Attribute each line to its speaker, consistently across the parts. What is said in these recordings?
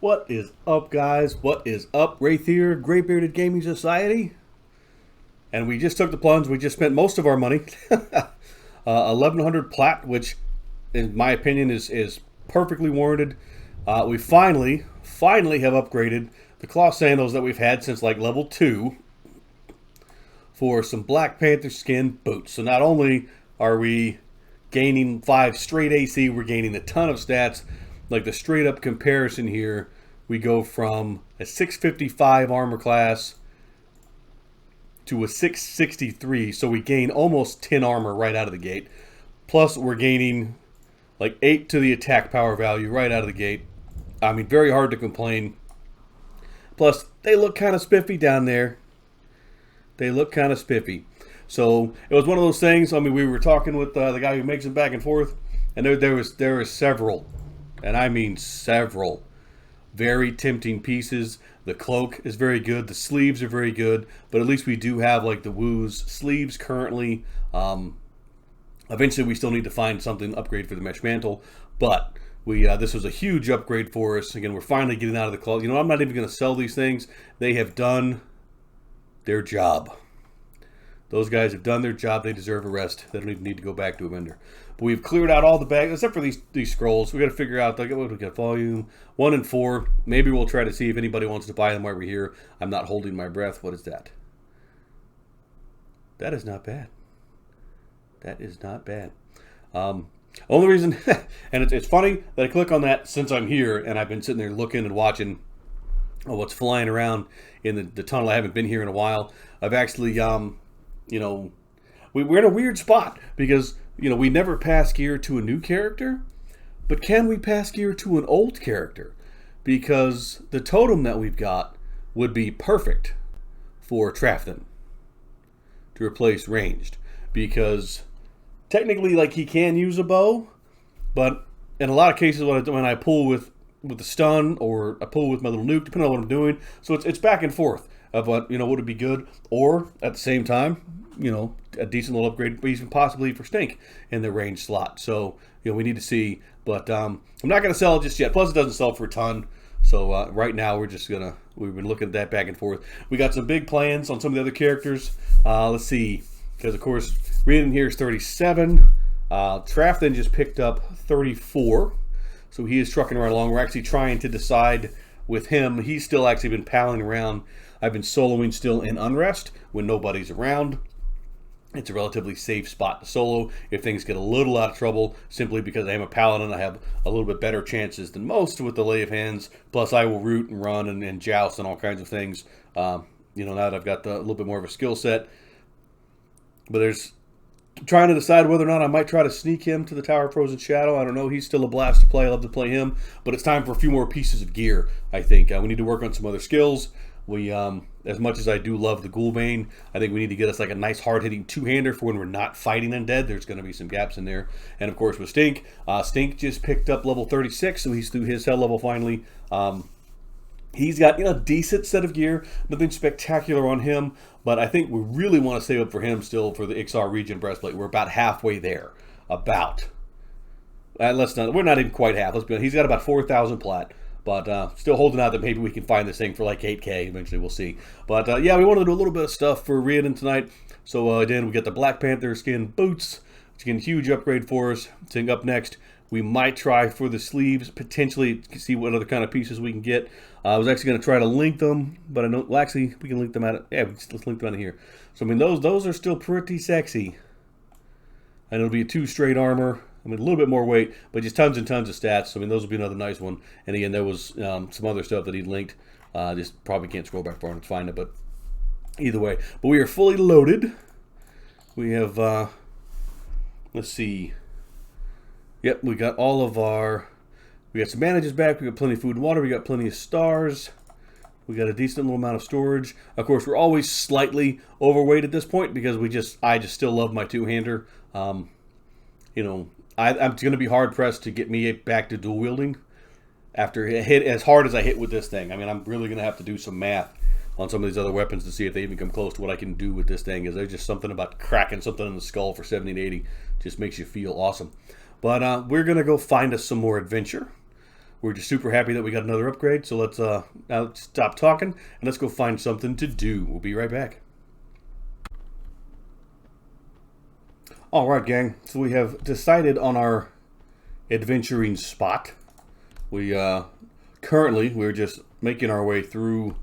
Speaker 1: What is up, guys? What is up? Wraith here, Gray Bearded Gaming Society. And we just took the plunge. We just spent most of our money. 1100 plat, which, in my opinion, is perfectly warranted. We finally have upgraded the cloth sandals that we've had since like level 2 for some Black Panther skin boots. So not only are we gaining 5 straight AC, we're gaining a ton of stats. Like the straight up comparison here, we go from a 655 armor class to a 663, so we gain almost 10 armor right out of the gate. Plus we're gaining like 8 to the attack power value right out of the gate. I mean, very hard to complain. Plus they look kind of spiffy down there. They look kind of spiffy. So it was one of those things. I mean, we were talking with the guy who makes them back and forth, and there was several, and I mean several, very tempting pieces. The cloak is very good. The sleeves are very good, but at least we do have like the Woo's sleeves currently. Eventually, we still need to find something upgrade for the mesh mantle, but this was a huge upgrade for us. Again, we're finally getting out of the closet. You know, I'm not even going to sell these things. They have done their job. Those guys have done their job. They deserve a rest. They don't even need to go back to a vendor. But we've cleared out all the bags, except for these scrolls. We got to figure out, like, what we got, volume 1 and 4. Maybe we'll try to see if anybody wants to buy them while we're here. I'm not holding my breath. What is that? That is not bad. That is not bad. Only reason, and it's funny that I click on that since I'm here, and I've been sitting there looking and watching what's flying around in the tunnel. I haven't been here in a while. I've actually, you know, we're in a weird spot because, you know, we never pass gear to a new character, but can we pass gear to an old character? Because the totem that we've got would be perfect for Trafton to replace ranged, because technically, like, he can use a bow, but in a lot of cases when I pull with the stun, or I pull with my little nuke, depending on what I'm doing, so it's back and forth. But, you know, would it be good? Or, at the same time, you know, a decent little upgrade, even possibly for Stink in the range slot. So, you know, we need to see. But I'm not going to sell it just yet. Plus, it doesn't sell for a ton. So, right now, we've been looking at that back and forth. We got some big plans on some of the other characters. Let's see. Because, of course, Reading here is 37. Trafton just picked up 34. So, he is trucking right along. We're actually trying to decide with him. He's still actually been palling around. I've been soloing still in Unrest when nobody's around. It's a relatively safe spot to solo if things get a little out of trouble, simply because I am a paladin. I have a little bit better chances than most with the lay of hands. Plus, I will root and run and joust and all kinds of things. You know, now that I've got a little bit more of a skill set. But there's trying to decide whether or not I might try to sneak him to the Tower of Frozen Shadow. I don't know. He's still a blast to play. I love to play him. But it's time for a few more pieces of gear, I think. We need to work on some other skills. We, as much as I do love the Ghoulbane, I think we need to get us like a nice hard-hitting two-hander for when we're not fighting undead. There's going to be some gaps in there. And, of course, with Stink. Stink just picked up level 36, so he's through his hell level finally. He's got, you know, a decent set of gear. Nothing spectacular on him. But I think we really want to save up for him still for the Ixar Region Breastplate. We're about halfway there. We're not even quite half. Let's be honest. He's got about 4,000 plat. But still holding out that maybe we can find this thing for like 8K. Eventually, we'll see. But yeah, we wanted to do a little bit of stuff for Riordan tonight. So again, we got the Black Panther skin boots. It's a huge upgrade for us. Thing up next, we might try for the sleeves, potentially see what other kind of pieces we can get. I was actually going to try to link them, but I know, well, actually, we can link them out. Yeah, let's link them out of here. So I mean, those are still pretty sexy. And it'll be a 2 straight armor. I mean, a little bit more weight, but just tons and tons of stats. So, I mean, those will be another nice one. And again, there was some other stuff that he linked. Just probably can't scroll back far enough to find it, but either way. But we are fully loaded. We have, let's see. Yep, we got all of our, we got some bandages back. We got plenty of food and water. We got plenty of stars. We got a decent little amount of storage. Of course, we're always slightly overweight at this point because I just still love my two-hander. You know, I'm going to be hard-pressed to get me back to dual wielding after it hit as hard as I hit with this thing. I mean, I'm really going to have to do some math on some of these other weapons to see if they even come close to what I can do with this thing. Is there's just something about cracking something in the skull for 70 and 80 just makes you feel awesome. But we're going to go find us some more adventure. we're just super happy that we got another upgrade. So let's now stop talking and let's go find something to do. We'll be right back. All right, gang. So we have decided on our adventuring spot. We currently we're just making our way through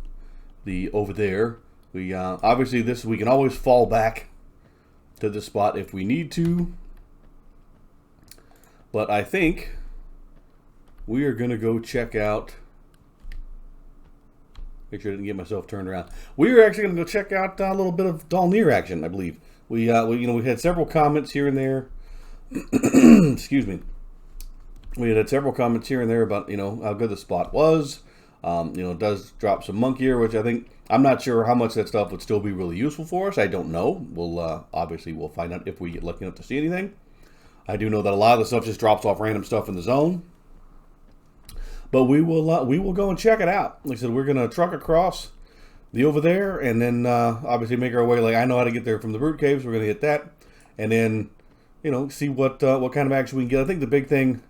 Speaker 1: the over there. We obviously we can always fall back to this spot if we need to. But I think we are gonna go check out. Make sure I didn't get myself turned around. We are actually gonna go check out a little bit of Dalnir action, I believe. We had several comments here and there. Excuse me. We had several comments here and there about how good the spot was. It does drop some monk gear, which I'm not sure how much that stuff would still be really useful for us. I don't know. We'll obviously we'll find out if we get lucky enough to see anything. I do know that a lot of the stuff just drops off random stuff in the zone. But we will go and check it out. Like I said, we're gonna truck across the over there, and then obviously make our way. Like I know how to get there from the root caves. We're gonna hit that, and then see what kind of action we can get. I think the big thing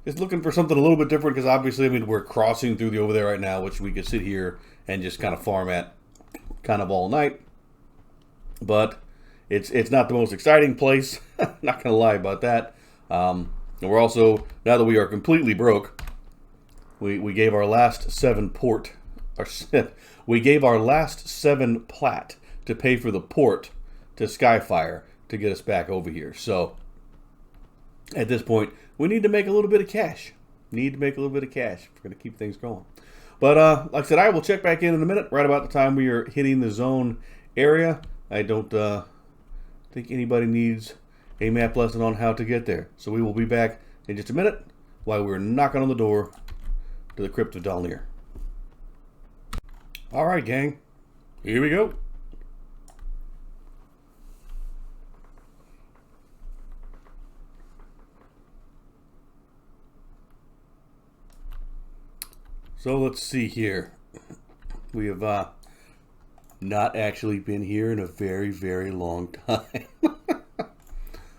Speaker 1: is looking for something a little bit different, because obviously we're crossing through the over there right now, which we could sit here and just kind of farm at kind of all night. But it's not the most exciting place. Not gonna lie about that. And we're also, now that we are completely broke, we gave our last 7 port. We gave our last 7 plat to pay for the port to Skyfire to get us back over here. So at this point, we need to make a little bit of cash. We're going to keep things going. But like I said, I will check back in a minute, right about the time we are hitting the zone area. I don't think anybody needs a map lesson on how to get there. So we will be back in just a minute while we're knocking on the door to the crypt of Dalnir. All right, gang. Here we go. So let's see here. We have not actually been here in a very, very long time.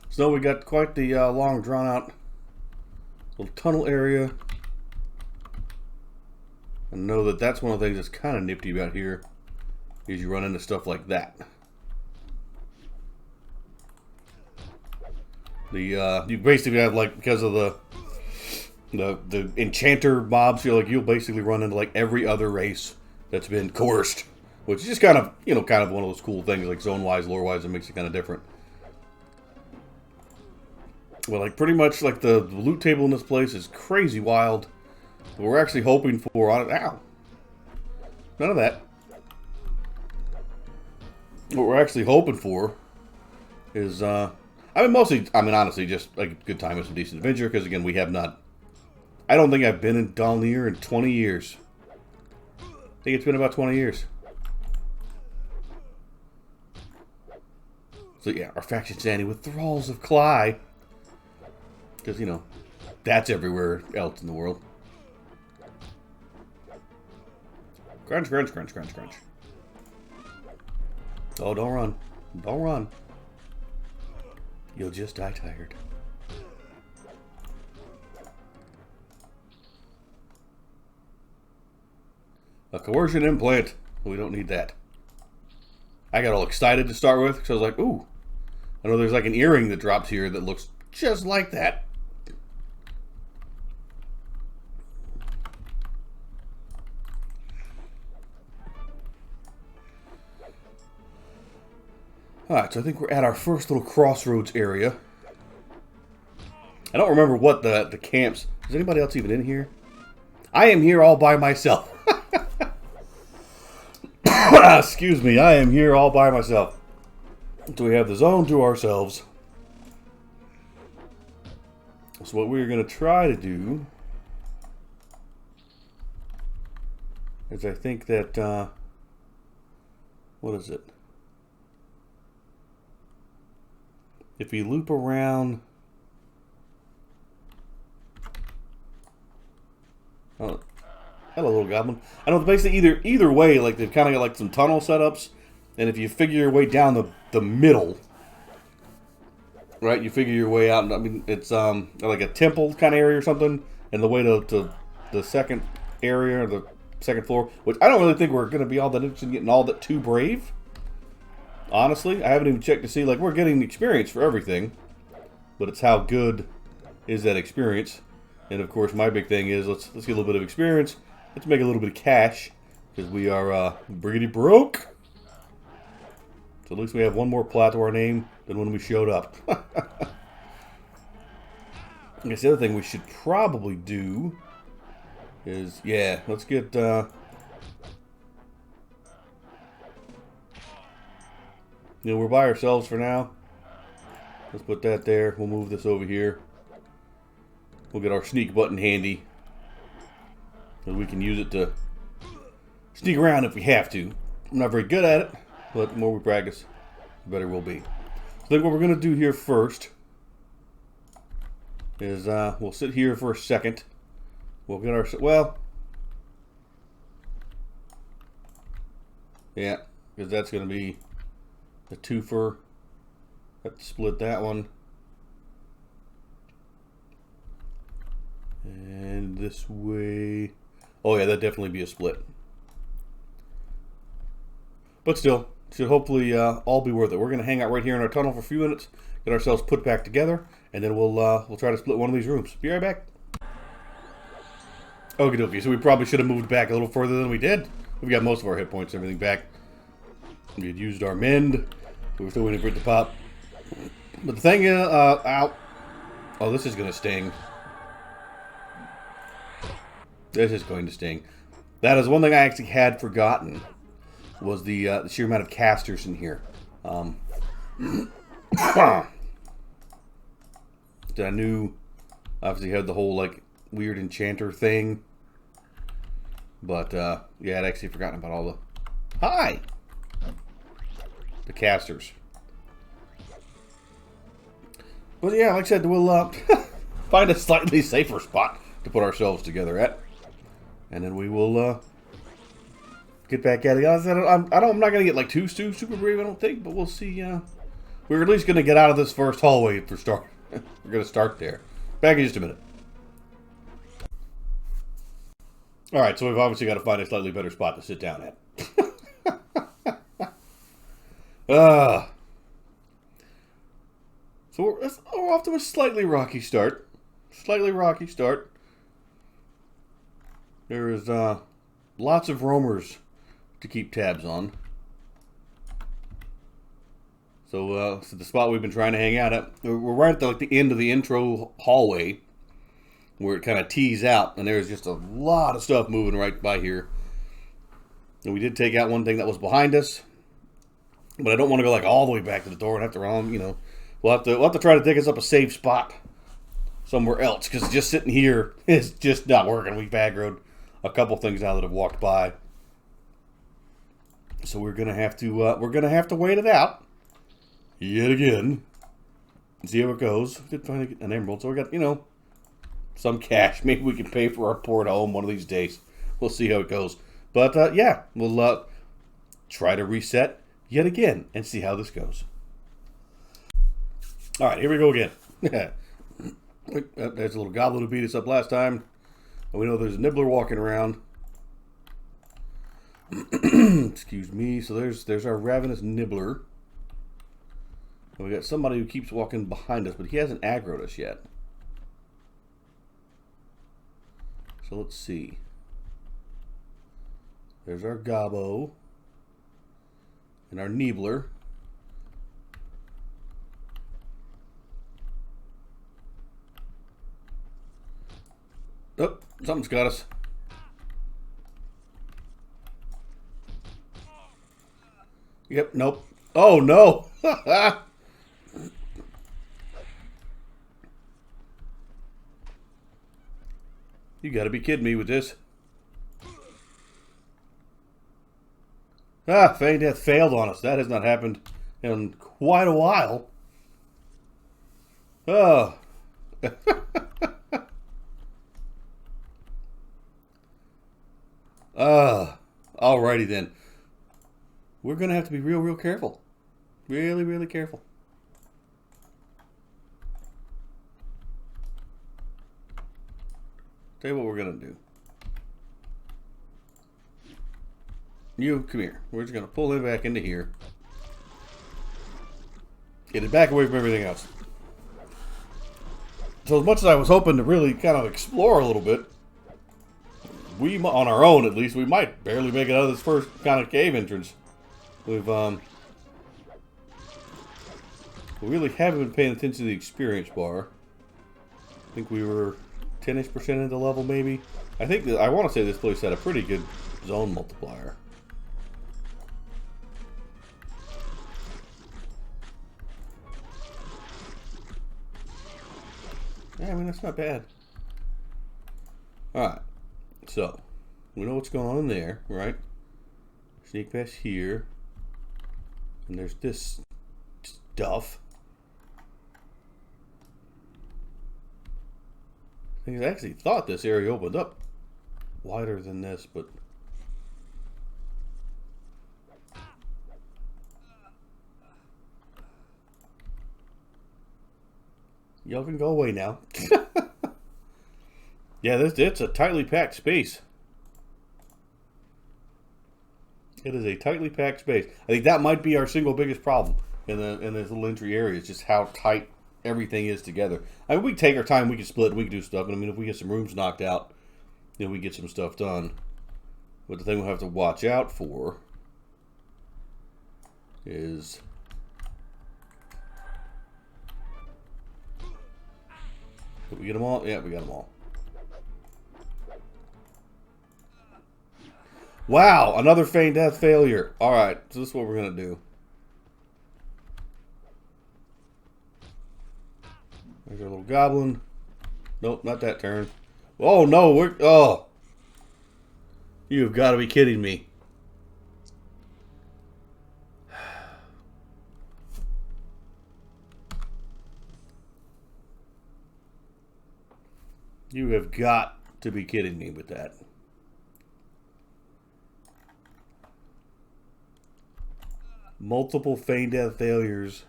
Speaker 1: So we got quite the long, drawn-out little tunnel area. I know that that's one of the things that's kind of nifty about here, is you run into stuff like that. You basically have, like, because of the enchanter mobs, you'll basically run into like every other race that's been coerced, which is just kind of one of those cool things, like zone-wise, lore-wise, that makes it kind of different. Well, like pretty much like the loot table in this place is crazy wild. What we're actually hoping for on it. Ow! None of that. What we're actually hoping for is, honestly, just like a good time with some decent adventure, because again, we have not. I don't think I've been in Dalnir in 20 years. I think it's been about 20 years. So yeah, our faction's standing with thralls of Cly. Because, that's everywhere else in the world. Crunch, crunch, crunch, crunch, crunch. Oh, don't run. Don't run. You'll just die tired. A coercion implant. We don't need that. I got all excited to start with, because I was like, ooh. I know there's like an earring that drops here that looks just like that. Alright, so I think we're at our first little crossroads area. I don't remember what the camps... Is anybody else even in here? I am here all by myself. Excuse me, I am here all by myself. So we have the zone to ourselves. So what we're going to try to do is I think that... what is it? If we loop around... Oh, hello, little goblin. I know basically either way, like they've kind of got like some tunnel setups, and if you figure your way down the middle, right? You figure your way out. I mean, it's like a temple kind of area or something, and the way to the second area, or the second floor, which I don't really think we're going to be all that interested in getting all that too brave. Honestly, I haven't even checked to see, like, we're getting experience for everything, but it's how good is that experience. And of course, my big thing is let's get a little bit of experience. Let's make a little bit of cash, because we are briggity broke. So at least we have one more plot to our name than when we showed up. I guess the other thing we should probably do is, yeah, let's get, we're by ourselves for now. Let's put that there. We'll move this over here. We'll get our sneak button handy, so we can use it to sneak around if we have to. I'm not very good at it, but the more we practice, the better we'll be. So I think what we're going to do here first is we'll sit here for a second. We'll get our, well, yeah, because that's going to be a twofer. Have to split that one. And this way, oh yeah, that'd definitely be a split. But still, should hopefully all be worth it. We're going to hang out right here in our tunnel for a few minutes, get ourselves put back together, and then we'll try to split one of these rooms. Be right back. Okie dokie, so we probably should have moved back a little further than we did. We've got most of our hit points and everything back. We had used our mend. We were still waiting for it to pop. But the thing is, ow. Oh, this is going to sting. This is going to sting. That is one thing I actually had forgotten, was the sheer amount of casters in here. That I knew, obviously, had the whole, like, weird enchanter thing. But, yeah, I'd actually forgotten about all the... Hi! The casters. But, yeah, like I said, we'll find a slightly safer spot to put ourselves together at. And then we will get back at it. I'm not going to get, like, too super brave, I don't think. But we'll see. We're at least going to get out of this first hallway for start. We're going to start there. Back in just a minute. Alright, so we've obviously got to find a slightly better spot to sit down at. So we're off to a slightly rocky start. Slightly rocky start. There is lots of roamers to keep tabs on. So the spot we've been trying to hang out at, we're right at the end of the intro hallway, where it kind of tees out, and there's just a lot of stuff moving right by here. And we did take out one thing that was behind us, but I don't want to go like all the way back to the door and have to run. You know, we'll have to try to dig us up a safe spot somewhere else, because just sitting here is just not working. We've aggroed a couple things now that have walked by, so we're gonna have to wait it out yet again and see how it goes. We did finally get an emerald, so we got, you know, some cash. Maybe we can pay for our port home one of these days. We'll see how it goes. But yeah, we'll try to reset yet again and see how this goes. All right, here we go again. There's a little goblin who beat us up last time. We know there's a nibbler walking around. Excuse me. So there's our ravenous nibbler. And we got somebody who keeps walking behind us, but he hasn't aggroed us yet. So let's see. There's our gobbo and our nibbler. Oh, something's got us. Yep, nope. Oh, no. You gotta be kidding me with this. Ah, Fang Death failed on us. That has not happened in quite a while. Oh. Alrighty then. We're gonna have to be real careful. Really careful. Tell you what we're gonna do. You, come here. We're just going to pull it back into here. Get it back away from everything else. So as much as I was hoping to really kind of explore a little bit, we, on our own at least, we might barely make it out of this first kind of cave entrance. We really haven't been paying attention to the experience bar. I think we were 10-ish% into level, maybe. I think that, I want to say this place had a pretty good zone multiplier. Yeah, I mean, that's not bad. Alright. So, we know what's going on in there, right? Sneak past here. And there's this stuff. I actually thought this area opened up wider than this, but... Y'all can go away now. Yeah, it's a tightly packed space. It is a tightly packed space. I think that might be our single biggest problem in this little entry area. Is just how tight everything is together. I mean, we take our time. We can split. We can do stuff. And I mean, if we get some rooms knocked out, then we get some stuff done. But the thing we'll have to watch out for is... Did we get them all? Yeah, we got them all. Wow, another feign death failure. Alright, so this is what we're going to do. There's our little goblin. Nope, not that turn. Oh, no, we're... Oh! You've got to be kidding me. You have got to be kidding me with that. Multiple feign death failures.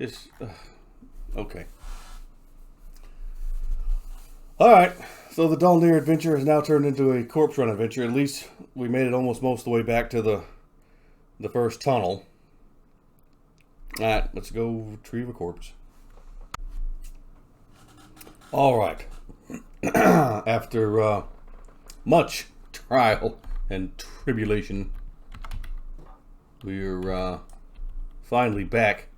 Speaker 1: Just... okay. Alright, so the Dalnir adventure has now turned into a corpse run adventure. At least we made it almost most of the way back to the first tunnel. Alright, let's go retrieve a corpse. Alright. After much trial and tribulation, we're finally back.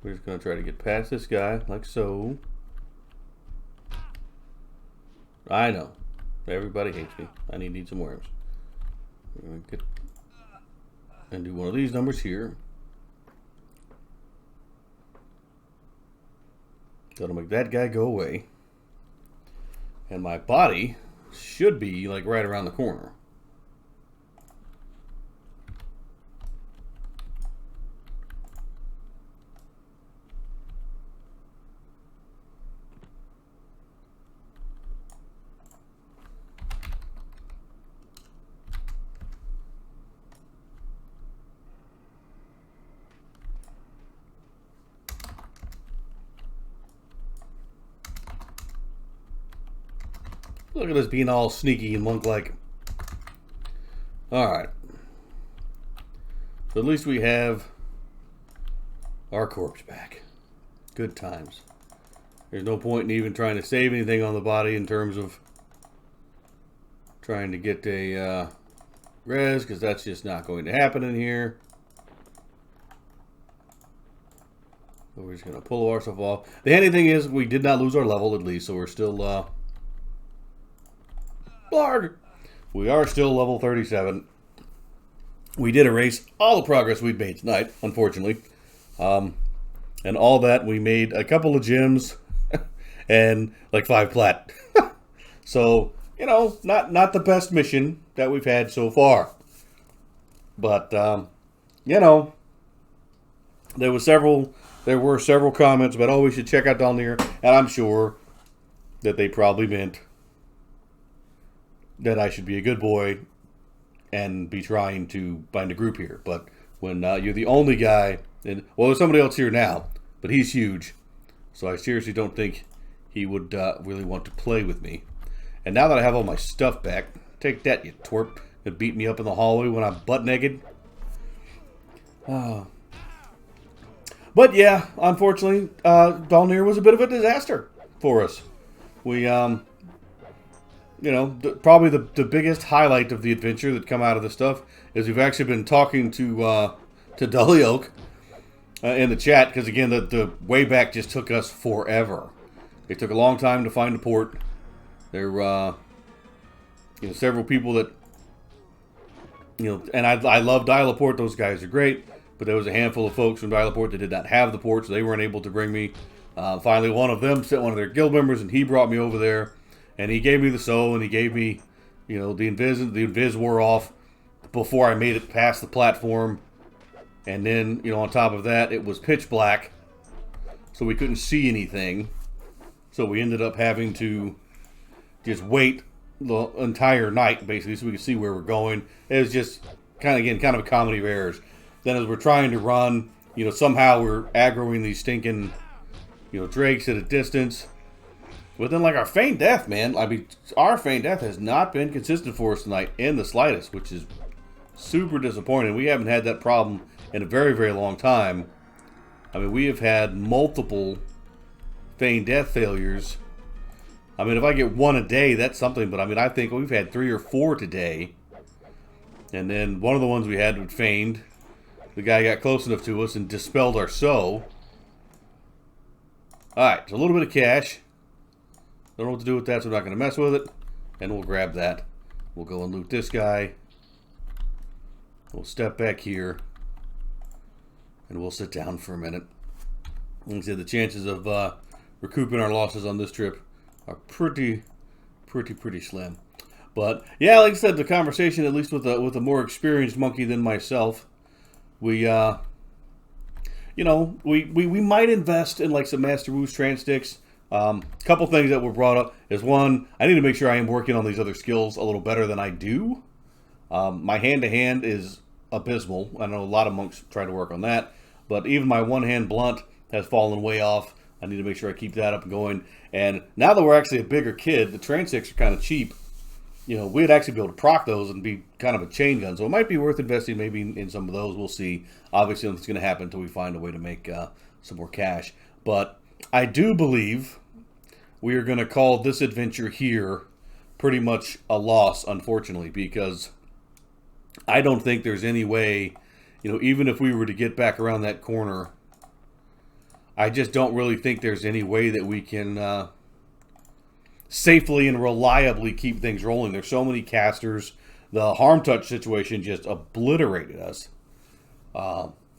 Speaker 1: We're just going to try to get past this guy, like so. I know. Everybody hates me. I need some worms. We're going to get and do one of these numbers here. That'll make that guy go away. And my body should be like right around the corner. Look at us being all sneaky and monk-like. Alright. So at least we have our corpse back. Good times. There's no point in even trying to save anything on the body in terms of trying to get a res, because that's just not going to happen in here. So we're just going to pull ourselves off. The handy thing is we did not lose our level at least, so we're still... we are still level 37. We did erase all the progress we'd made tonight, unfortunately. And all that, we made a couple of gems and like 5 plat. So, you know, not the best mission that we've had so far. But, you know, there were several comments about, oh, we should check out Dalnir. And I'm sure that they probably meant that I should be a good boy and be trying to find a group here. But when you're the only guy, and well, there's somebody else here now, but he's huge, so I seriously don't think he would really want to play with me. And now that I have all my stuff back, take that, you twerp. That beat me up in the hallway when I'm butt naked. But yeah, unfortunately, Dalnir was a bit of a disaster for us. We, you know, probably the biggest highlight of the adventure that come out of this stuff is we've actually been talking to Dalnir in the chat, because again, the way back just took us forever. It took a long time to find a port. There were, you know, several people that, you know, and I love Dial-A-Port. Those guys are great. But there was a handful of folks from Dial-A-Port that did not have the port, so they weren't able to bring me. Finally, one of them sent one of their guild members, and he brought me over there. And he gave me the soul, and he gave me, you know, the invis wore off before I made it past the platform. And then, you know, on top of that, it was pitch black, so we couldn't see anything. So we ended up having to just wait the entire night, basically, so we could see where we're going. It was just kind of a comedy of errors. Then as we're trying to run, you know, somehow we're aggroing these stinking, you know, drakes at a distance. But then, like, our feign death, man, I mean, our feign death has not been consistent for us tonight in the slightest, which is super disappointing. We haven't had that problem in a very, very long time. I mean, we have had multiple feign death failures. I mean, if I get one a day, that's something. But, I mean, I think we've had 3 or 4 today. And then one of the ones we had with feigned, the guy got close enough to us and dispelled our soul. Alright, so a little bit of cash. Don't know what to do with that, so I'm not going to mess with it. And we'll grab that. We'll go and loot this guy. We'll step back here. And we'll sit down for a minute. Like I said, the chances of recouping our losses on this trip are pretty slim. But yeah, like I said, the conversation, at least with a more experienced monkey than myself, we you know, we might invest in like some Master Wu's trans sticks. Couple things that were brought up is, one, I need to make sure I am working on these other skills a little better than I do. My hand-to-hand is abysmal. I know a lot of monks try to work on that, but even my one-hand blunt has fallen way off. I need to make sure I keep that up and going. And now that we're actually a bigger kid, the trans sticks are kind of cheap. You know, we'd actually be able to proc those and be kind of a chain gun. So it might be worth investing maybe in some of those. We'll see. Obviously, nothing's going to happen until we find a way to make some more cash. But I do believe we are going to call this adventure here pretty much a loss, unfortunately, because I don't think there's any way, you know, even if we were to get back around that corner, I just don't really think there's any way that we can safely and reliably keep things rolling. There's so many casters. The harm touch situation just obliterated us.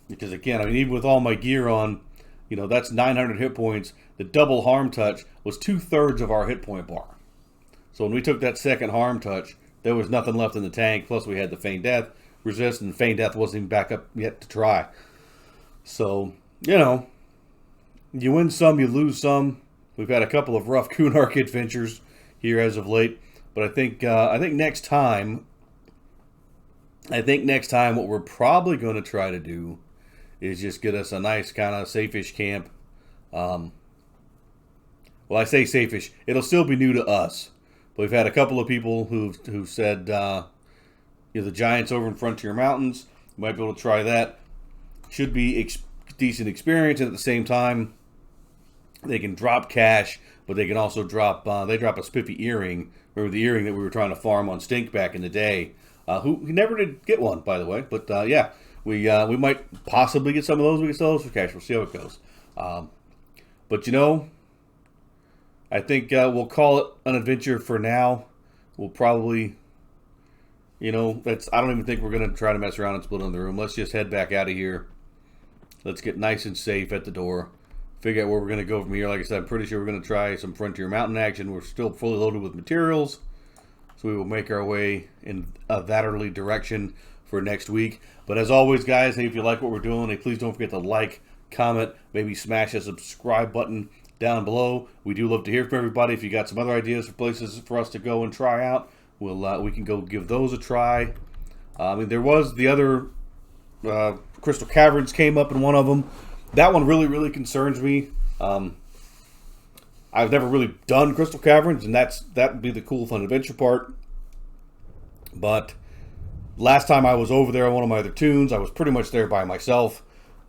Speaker 1: Because again, I mean, even with all my gear on, you know, that's 900 hit points. The double harm touch was 2/3 of our hit point bar. So when we took that second harm touch, there was nothing left in the tank. Plus we had the feign death resist, and feign death wasn't even back up yet to try. So, you know, you win some, you lose some. We've had a couple of rough Kunark adventures here as of late, but I think next time what we're probably going to try to do is just get us a nice kind of safe-ish camp. Well, I say safe-ish. It'll still be new to us, but we've had a couple of people who've said, you know, the giants over in Frontier Mountains. We might be able to try that. Should be decent experience, and at the same time, they can drop cash, but they can also drop. They drop a spiffy earring. Remember the earring that we were trying to farm on Stink back in the day? Who never did get one, by the way. But yeah, we might possibly get some of those. We can sell those for cash. We'll see how it goes. But you know, I think we'll call it an adventure for now. We'll probably, you know, I don't even think we're going to try to mess around and split in the room. Let's just head back out of here. Let's get nice and safe at the door. Figure out where we're going to go from here. Like I said, I'm pretty sure we're going to try some Frontier Mountain action. We're still fully loaded with materials, so we will make our way in that early direction for next week. But as always, guys, hey, if you like what we're doing, hey, please don't forget to like, comment, maybe smash a subscribe button down below. We do love to hear from everybody. If you got some other ideas for places for us to go and try out, we can go give those a try. I mean, there was the other Crystal Caverns came up in one of them. That one really concerns me. I I've never really done Crystal Caverns, and that would be the cool, fun adventure part. But last time I was over there on one of my other toons, I was pretty much there by myself.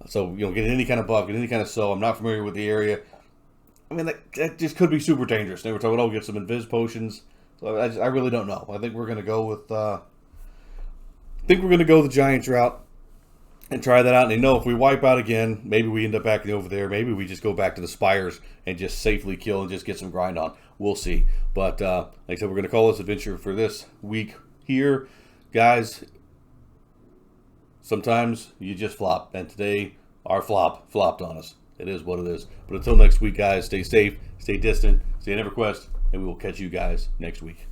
Speaker 1: So, getting any kind of buff, getting any kind of soul. I'm not familiar with the area. I mean, that just could be super dangerous. They were talking, get some invis potions. So I really don't know. I think we're going to go with, the Giants route and try that out. And if we wipe out again, maybe we end up back over there. Maybe we just go back to the spires and just safely kill and just get some grind on. We'll see. But like I said, we're going to call this adventure for this week here. Guys, sometimes you just flop. And today, our flop flopped on us. It is what it is. But until next week, guys, stay safe, stay distant, stay in EverQuest, and we will catch you guys next week.